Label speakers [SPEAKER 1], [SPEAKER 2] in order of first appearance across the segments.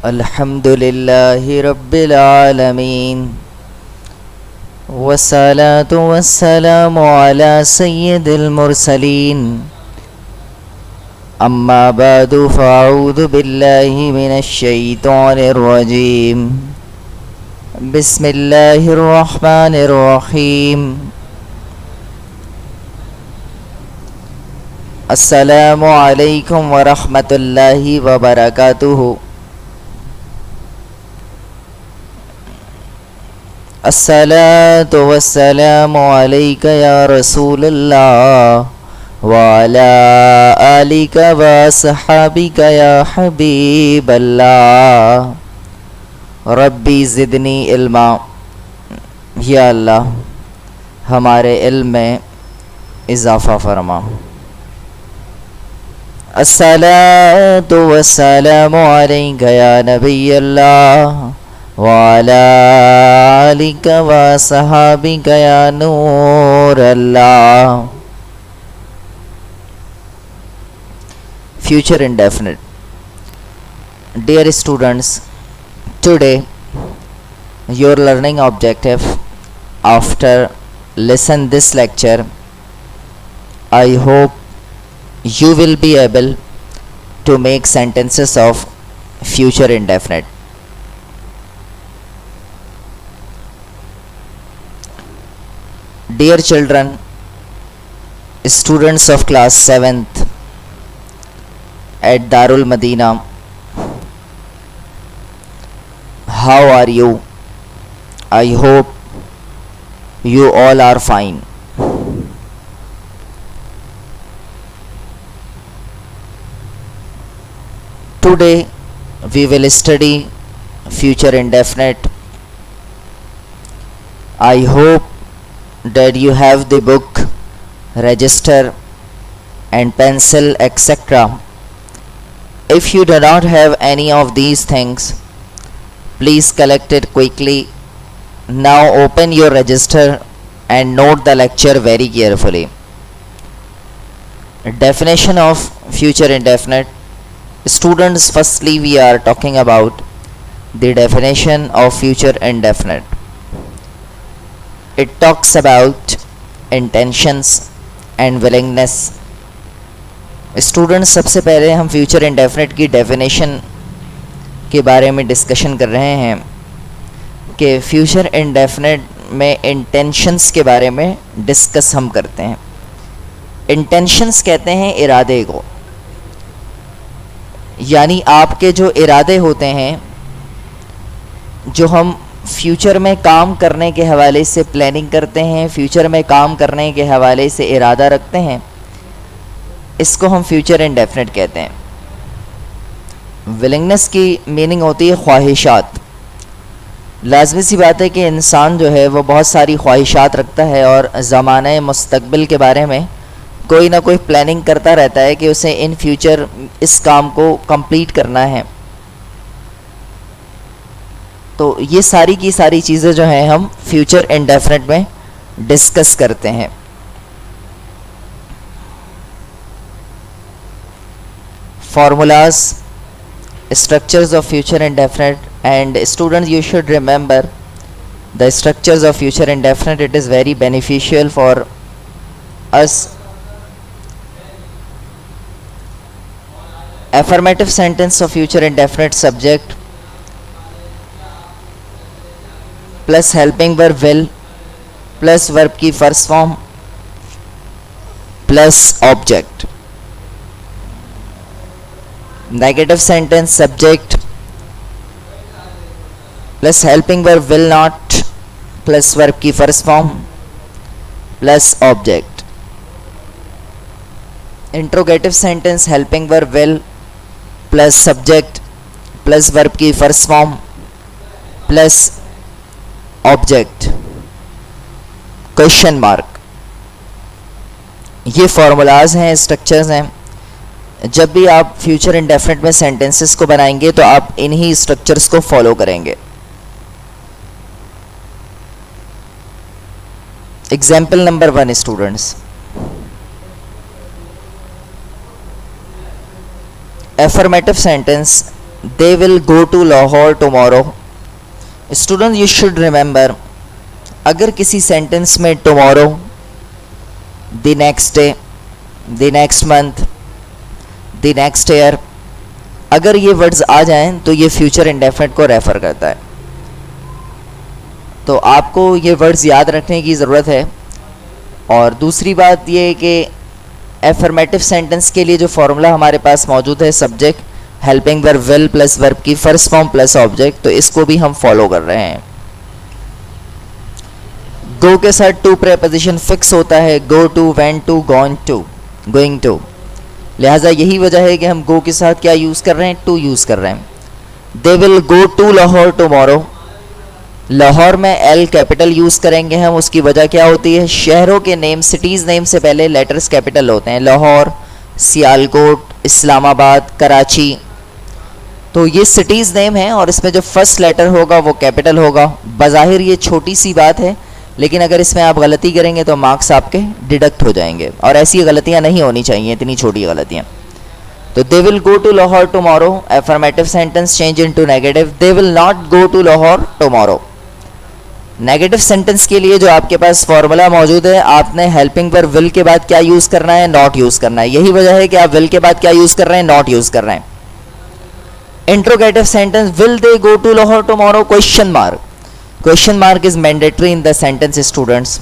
[SPEAKER 1] अल्हम्दुलिल्लाहि रब्बिल आलमीन वस्सलातु वस्सलामु अला सय्यिदिल मुरसलीन अम्मा बादु फ़अऊज़ु बिल्लाहि मिनश शैतानिर रजीम बिस्मिल्लाहिर रहमानिर रहीम अस्सलामु अलैकुम व रहमतुल्लाहि व बरकातुहू। अस्सलातु वस्सलामु अलैका या रसूलल्लाह व अला आलिका व अस्हाबिका या हबीबल्लाह। रब्बी ज़िदनी इल्मा, या अल्लाह हमारे इल्म में इजाफ़ा फरमा। अस्सलातु वस्सलामु अलैका या नबियल्लाह व अला आलिका व अस्हाबिका या नूरल्लाह। Future indefinite. Dear students, today your learning objective after listen this lecture, I hope you will be able to make sentences of future indefinite. Dear children, students of class 7th at Darul Madina, how are you? I hope you all are fine. Today we will study future indefinite. I hope that you have the book, register and pencil, etc. If you do not have any of these things, please collect it quickly. Now open your register and note the lecture very carefully. Definition of future indefinite. Students, firstly we are talking about the definition of future indefinite. It talks about intentions and willingness. Students, सबसे पहले हम future indefinite की definition के बारे में discussion कर रहे हैं कि फ्यूचर इंडेफिनिट में इंटेंशंस के बारे में डिस्कस हम करते हैं। इंटेंशंस कहते हैं इरादे को, यानी आपके जो इरादे होते हैं, जो हम फ्यूचर में काम करने के हवाले से प्लानिंग करते हैं, फ्यूचर में काम करने के हवाले से इरादा रखते हैं, इसको हम फ्यूचर इंडेफिनिट कहते हैं। विलिंगनेस की मीनिंग होती है ख्वाहिशात। लाजमी सी बात है कि इंसान जो है वो बहुत सारी ख्वाहिशात रखता है और ज़माने मुस्तकबिल के बारे में कोई ना कोई प्लानिंग करता रहता है कि उसे इन फ्यूचर इस काम को कंप्लीट करना है। तो ये सारी की सारी चीज़ें जो हैं हम फ्यूचर इंडेफिनिट में डिस्कस करते हैं। Formulas, structures of future indefinite, and students, you should remember the structures of future indefinite. It is very beneficial for us. Affirmative sentence of future indefinite, subject plus helping verb will plus verb की first form plus object. Negative sentence, subject plus helping verb will not plus verb की first form plus object. Interrogative sentence, helping verb will plus subject plus verb की first form plus object. Question mark. ये formulas हैं, structures हैं। जब भी आप future indefinite में sentences को बनाएंगे तो आप इन्हीं स्ट्रक्चर्स को फॉलो करेंगे। Example number 1 students, affirmative sentence they will go to Lahore tomorrow. Students, you should remember, अगर किसी सेंटेंस में tomorrow, the next day, the next month, the next year, अगर ये वर्ड्स आ जाएं तो ये फ्यूचर इंडेफिनिट को रेफ़र करता है। तो आपको ये वर्ड्स याद रखने की ज़रूरत है। और दूसरी बात ये कि एफर्मेटिव सेंटेंस के लिए जो फॉर्मूला हमारे पास मौजूद है, subject helping verb will plus verb की फर्स्ट फॉर्म प्लस ऑब्जेक्ट, तो इसको भी हम फॉलो कर रहे हैं। गो के साथ टू प्रीपोजिशन फिक्स होता है, go to, went to, gone to, going to, लिहाजा यही वजह है कि हम गो के साथ क्या यूज़ कर रहे हैं, टू यूज़ कर रहे हैं। They will go to Lahore tomorrow, Lahore में एल कैपिटल यूज़ करेंगे हम, उसकी वजह क्या होती है, शहरों के नेम, सिटीज़ नेम से पहले लेटर्स कैपिटल होते हैं, लाहौर, सियालकोट, इस्लामाबाद, कराची, तो ये सिटीज़ नेम है और इसमें जो फर्स्ट लेटर होगा वो कैपिटल होगा। बज़ाहिर ये छोटी सी बात है, लेकिन अगर इसमें आप गलती करेंगे तो मार्क्स आपके डिडक्ट हो जाएंगे, और ऐसी गलतियां नहीं होनी चाहिए, इतनी छोटी गलतियां। तो they will go to Lahore tomorrow, affirmative sentence change into negative, they will not go to Lahore tomorrow. Negative sentence के लिए जो आपके पास फॉर्मूला मौजूद है, आपने हेल्पिंग वर्ब विल के बाद क्या यूज़ करना है, नॉट यूज़ करना है। यही वजह है कि आप विल के बाद क्या यूज़ कर रहे हैं, नॉट यूज़ कर रहे हैं। Interrogative sentence, will they go to Lahore tomorrow, question mark, question mark is mandatory in the sentence students.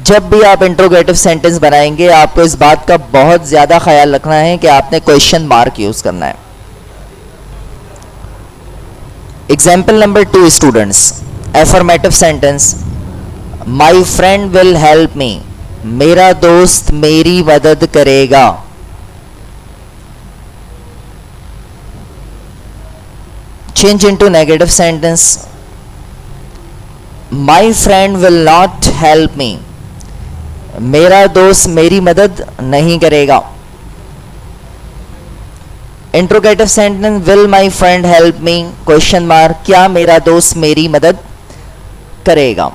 [SPEAKER 1] जब भी आप इंट्रोगेटिव सेंटेंस बनाएंगे आपको इस बात का बहुत ज़्यादा ख्याल रखना है कि आपने क्वेश्चन मार्क यूज़ करना है। Example number 2 students, affirmative sentence, my friend will help me, मेरा दोस्त मेरी मदद करेगा। Change into negative sentence, my friend will not help me, मेरा दोस्त मेरी मदद नहीं करेगा। Interrogative sentence, will my friend help me, question mark, क्या मेरा दोस्त मेरी मदद करेगा।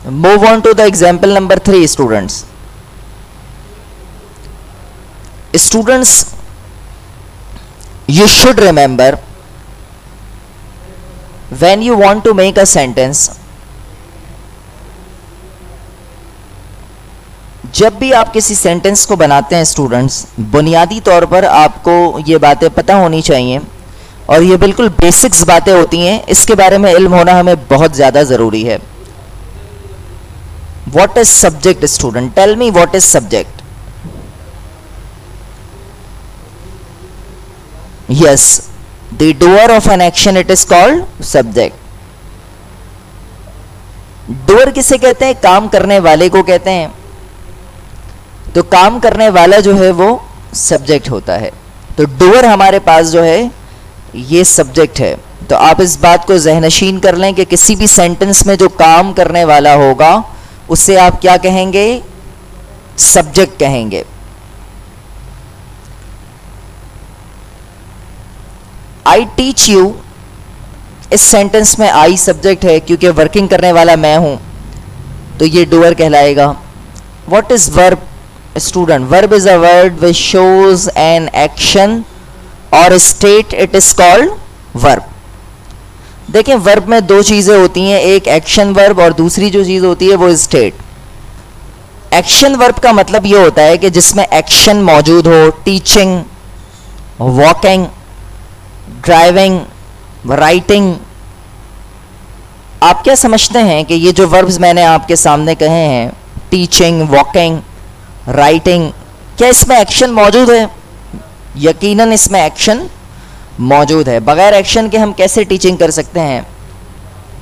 [SPEAKER 1] Move on to the example number 3 students. Students, you should remember, when you want to make a sentence, जब भी आप किसी सेंटेंस को बनाते हैं स्टूडेंट्स, बुनियादी तौर पर आपको ये बातें पता होनी चाहिए, और ये बिल्कुल बेसिक्स बातें होती हैं, इसके बारे में इल्म होना हमें बहुत ज़्यादा ज़रूरी है। What is subject student? Tell me what is subject? Yes, the doer of an action, it is called subject. doer किसे कहते हैं, काम करने वाले को कहते हैं। तो काम करने वाला जो है वो सब्जेक्ट होता है। तो doer हमारे पास जो है ये सब्जेक्ट है। तो आप इस बात को ज़हनशीन कर लें कि किसी भी सेंटेंस में जो काम करने वाला होगा उसे आप क्या कहेंगे, सब्जेक्ट कहेंगे। आई टीच यू, इस सेंटेंस में आई सब्जेक्ट है क्योंकि वर्किंग करने वाला मैं हूं, तो ये डूअर कहलाएगा। What is verb student? Verb is a word which shows an action और state, it is called verb. देखें, वर्ब में दो चीज़ें होती हैं, एक एक्शन वर्ब और दूसरी जो चीज़ होती है वो स्टेट। एक्शन वर्ब का मतलब ये होता है कि जिसमें एक्शन मौजूद हो, टीचिंग, वॉकिंग, ड्राइविंग, राइटिंग। आप क्या समझते हैं कि ये जो वर्ब्स मैंने आपके सामने कहे हैं, टीचिंग, वॉकिंग, राइटिंग, क्या इसमें एक्शन मौजूद है? यकीनन इसमें एक्शन मौजूद है। बगैर एक्शन के हम कैसे टीचिंग कर सकते हैं?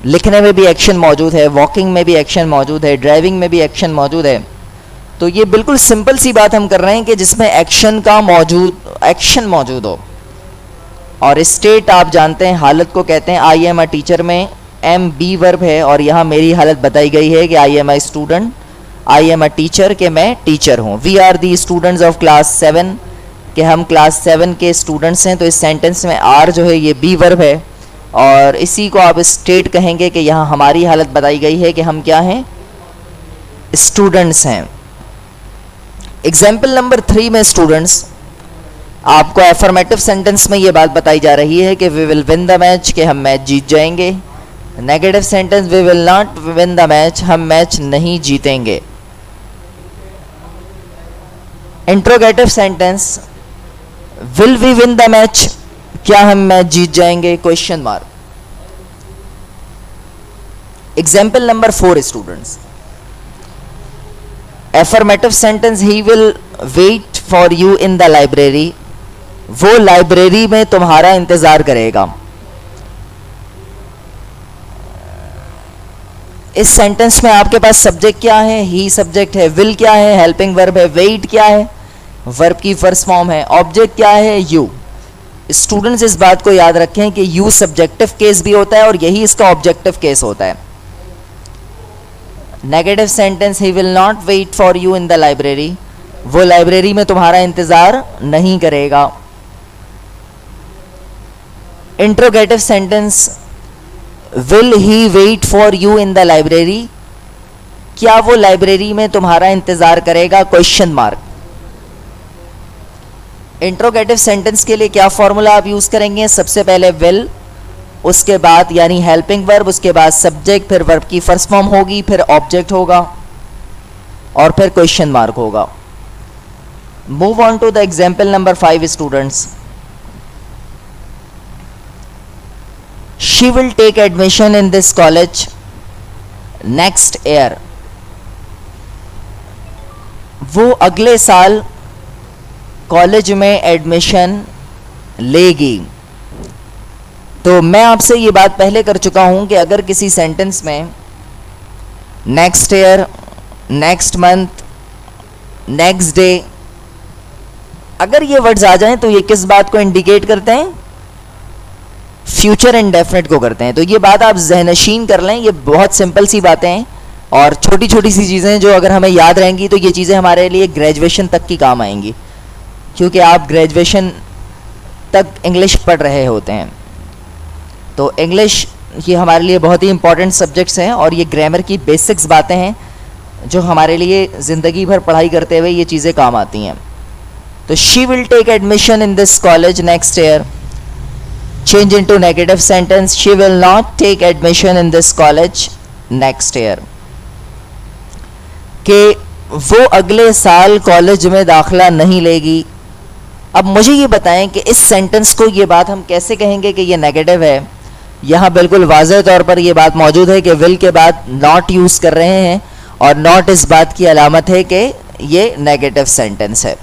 [SPEAKER 1] लिखने में भी एक्शन मौजूद है, वॉकिंग में भी एक्शन मौजूद है, ड्राइविंग में भी एक्शन मौजूद है। तो ये बिल्कुल सिंपल सी बात हम कर रहे हैं कि जिसमें एक्शन मौजूद हो। और स्टेट आप जानते हैं हालत को कहते हैं। आई एम अ टीचर में एम बी वर्ब है और यहाँ मेरी हालत बताई गई है कि I am a student, I am a teacher, कि मैं टीचर हूँ। We are the students of class 7, कि हम क्लास 7 के स्टूडेंट्स हैं। तो इस सेंटेंस में आर जो है ये बी वर्ब है और इसी को आप स्टेट कहेंगे कि यहाँ हमारी हालत बताई गई है कि हम क्या हैं, स्टूडेंट्स हैं। एग्जाम्पल नंबर 3 में स्टूडेंट्स, आपको एफर्मेटिव सेंटेंस में ये बात बताई जा रही है कि we will win the match, कि हम मैच जीत जाएंगे। Negative sentence, we will not win the match, हम मैच नहीं जीतेंगे। Interrogative sentence, will we win the match, क्या हम मैच जीत जाएंगे, question mark. Example number 4 students, affirmative sentence, he will wait for you in the library, वो library में तुम्हारा इंतजार करेगा। इस सेंटेंस में आपके पास सब्जेक्ट क्या है, ही सब्जेक्ट है, विल क्या है, हेल्पिंग वर्ब है, वेट क्या है, वर्ब की फर्स्ट फॉर्म है, ऑब्जेक्ट क्या है, यू। स्टूडेंट्स इस बात को याद रखें कि यू सब्जेक्टिव केस भी होता है और यही इसका ऑब्जेक्टिव केस होता है। Negative sentence, he will not wait for you in the library, वो लाइब्रेरी में तुम्हारा इंतजार नहीं करेगा। Interrogative sentence, will he wait for you in the library, क्या वो लाइब्रेरी में तुम्हारा इंतजार करेगा, क्वेश्चन मार्क। इंट्रोगेटिव सेंटेंस के लिए क्या फॉर्मूला आप यूज करेंगे, सबसे पहले विल, उसके बाद यानी हेल्पिंग वर्ब, उसके बाद सब्जेक्ट, फिर वर्ब की फर्स्ट फॉर्म होगी, फिर ऑब्जेक्ट होगा और फिर क्वेश्चन मार्क होगा। Move on to the example number 5 students, she will take admission in this college next year, वो अगले साल कॉलेज में एडमिशन लेगी। तो मैं आपसे ये बात पहले कर चुका हूं कि अगर किसी सेंटेंस में next year, next month, next day, अगर ये वर्ड्स आ जाएं तो ये किस बात को इंडिकेट करते हैं, फ्यूचर इंडेफिनिट को करते हैं। तो ये बात आप ज़हनशीन कर लें, ये बहुत सिंपल सी बातें हैं और छोटी छोटी सी चीज़ें जो अगर हमें याद रहेंगी तो ये चीज़ें हमारे लिए ग्रेजुएशन तक की काम आएंगी, क्योंकि आप ग्रेजुएशन तक इंग्लिश पढ़ रहे होते हैं। तो इंग्लिश ये हमारे लिए बहुत ही इंपॉर्टेंट सब्जेक्ट्स हैं और ये ग्रामर की बेसिक्स बातें हैं जो हमारे लिए ज़िंदगी भर पढ़ाई करते हुए ये चीज़ें काम आती हैं। तो she will take admission in this college next year, change into negative sentence, she will not take admission in this college next year, कि वो अगले साल कॉलेज में दाखिला नहीं लेगी। अब मुझे ये बताएं कि इस सेंटेंस को ये बात हम कैसे कहेंगे कि ये नेगेटिव है। यहाँ बिल्कुल वाज़ेह तौर पर ये बात मौजूद है कि विल के बाद नॉट यूज़ कर रहे हैं और नॉट इस बात की अलामत है कि ये नेगेटिव सेंटेंस है।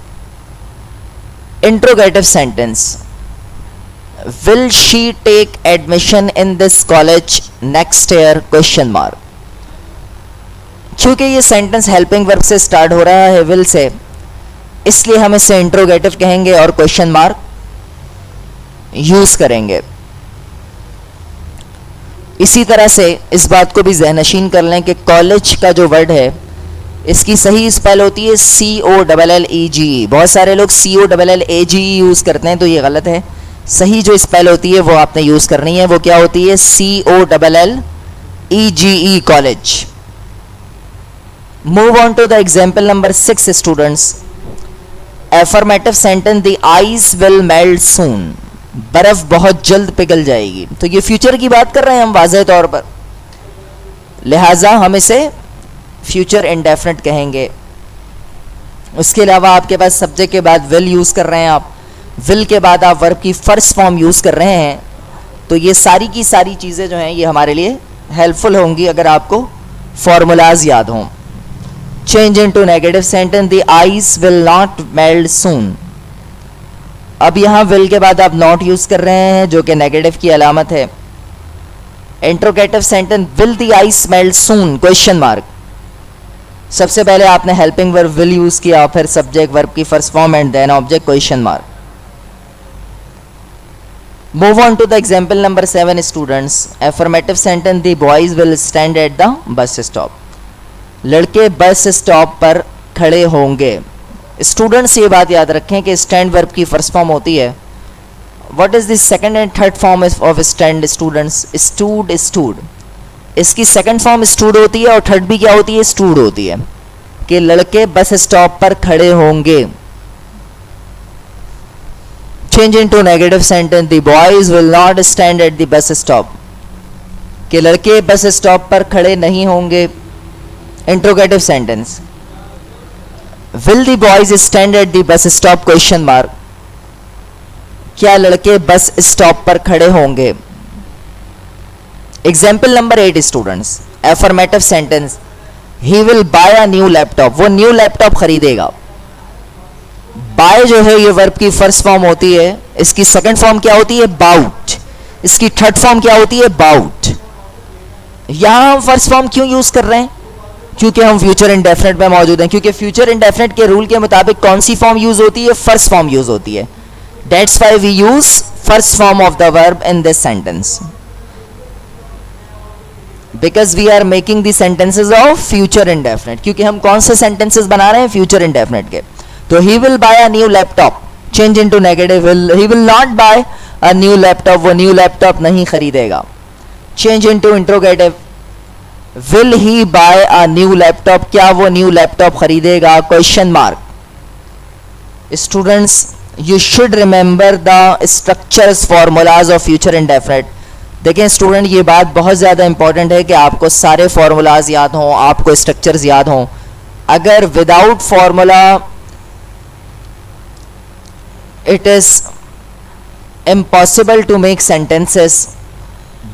[SPEAKER 1] Interrogative sentence, will she take admission in this college next year, question mark. क्योंकि ये सेंटेंस हेल्पिंग वर्ब से स्टार्ट हो रहा है, विल से, इसलिए हम इसे इंट्रोगेटिव कहेंगे और क्वेश्चन मार्क यूज करेंगे। इसी तरह से इस बात को भी ज़हनशीन कर लें कि कॉलेज का जो वर्ड है इसकी सही स्पेल होती है COLLEGE। बहुत सारे लोग COLLAGE यूज़ करते हैं, तो ये गलत है। सही जो स्पेल होती है वो आपने यूज़ करनी है, वो क्या होती है, COLLEGE, college. Move on to the example number 6 students, affirmative sentence, the ice will melt soon, बर्फ बहुत जल्द पिघल जाएगी। तो ये फ्यूचर की बात कर रहे हैं हम वाज़ेह तौर पर, लिहाजा हम इसे फ्यूचर इंडेफिनिट कहेंगे। उसके अलावा आपके पास सब्जेक्ट के बाद विल यूज़ कर रहे हैं आप, विल के बाद आप वर्ब की फर्स्ट फॉर्म यूज़ कर रहे हैं, तो ये सारी की सारी चीज़ें जो हैं ये हमारे लिए हेल्पफुल होंगी अगर आपको फॉर्मूलाज याद हों। Change into negative sentence, the ice will not melt soon. अब यहाँ विल के बाद आप नॉट यूज़ कर रहे हैं जो कि नेगेटिव की अलामत है। Interrogative sentence, will the ice melt soon, question mark. सबसे पहले आपने हेल्पिंग वर्ब विल यूज़ किया, फिर सब्जेक्ट, वर्ब की first form and then object, question mark. Move on to the example number 7 students, affirmative sentence, the boys will stand at the bus stop, लड़के bus stop पर खड़े होंगे। Students ये बात याद रखें कि स्टैंड वर्ब की फर्स्ट फॉर्म होती है। What is the second and third form of stand students, stood, stood. इसकी सेकंड फॉर्म स्टूड होती है और थर्ड भी क्या होती है, स्टूड होती है, कि लड़के बस स्टॉप पर खड़े होंगे। Change into negative sentence, the boys will not stand at the bus stop, कि लड़के बस स्टॉप पर खड़े नहीं होंगे. Interrogative sentence, will the boys stand at the bus stop question mark, क्या लड़के बस स्टॉप पर खड़े होंगे. Example number 8 students, affirmative sentence, he will buy a new laptop, वो न्यू लैपटॉप खरीदेगा. बाय जो है ये वर्ब की फर्स्ट फॉर्म होती है, इसकी सेकंड फॉर्म क्या होती है, बाउट, इसकी थर्ड फॉर्म क्या होती है, बाउट. यहां हम फर्स्ट फॉर्म क्यों यूज कर रहे हैं, क्योंकि हम फ्यूचर इंडेफिनिट में मौजूद हैं, क्योंकि फ्यूचर इंडेफिनिट के रूल के मुताबिक कौन सी फॉर्म यूज होती है, फर्स्ट फॉर्म यूज होती है. That's why we use first form of the verb in this sentence, because we are making the sentences of future indefinite. क्योंकि हम कौन से सेंटेंसेस बना रहे हैं, फ्यूचर इंडेफिनिट के. तो he will buy a new laptop, change into negative, he will not buy a new laptop, वो न्यू लैपटॉप नहीं खरीदेगा. Change into interrogative, will he buy a new laptop, क्या वो न्यू लैपटॉप खरीदेगा, question mark. Students, you should remember the structures formulas of future indefinite. देखें student, ये बात बहुत ज़्यादा इंपॉर्टेंट है कि आपको सारे फार्मूलाज याद हों, आपको स्ट्रक्चर्स याद हों. अगर without formula it is impossible to make sentences,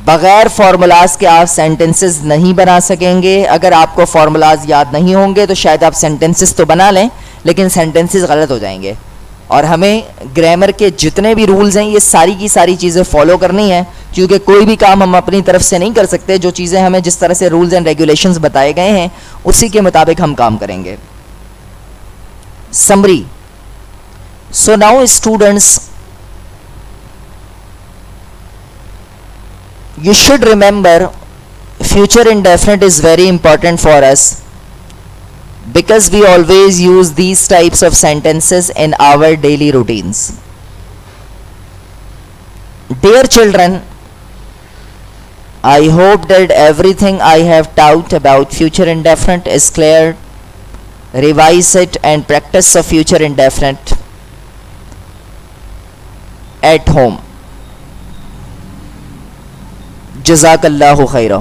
[SPEAKER 1] बग़ैर फार्मूलाज के आप सेंटेंसेस नहीं बना सकेंगे. अगर आपको फार्मूलाज याद नहीं होंगे तो शायद आप सेंटेंसेस तो बना लें, लेकिन सेंटेंसेस गलत हो जाएंगे. और हमें ग्रामर के जितने भी रूल्स हैं ये सारी की सारी चीज़ें फॉलो करनी है, क्योंकि कोई भी काम हम अपनी तरफ से नहीं कर सकते. जो चीज़ें हमें जिस तरह से रूल्स एंड रेगुलेशंस बताए गए हैं उसी के मुताबिक हम काम करेंगे. Summary. So now students, you should remember future indefinite is very important for us, because we always use these types of sentences in our daily routines. Dear children, I hope that everything I have taught about future indefinite is clear. Revise it and practice the future indefinite at home. जज़ाकल्लाहु खैरा.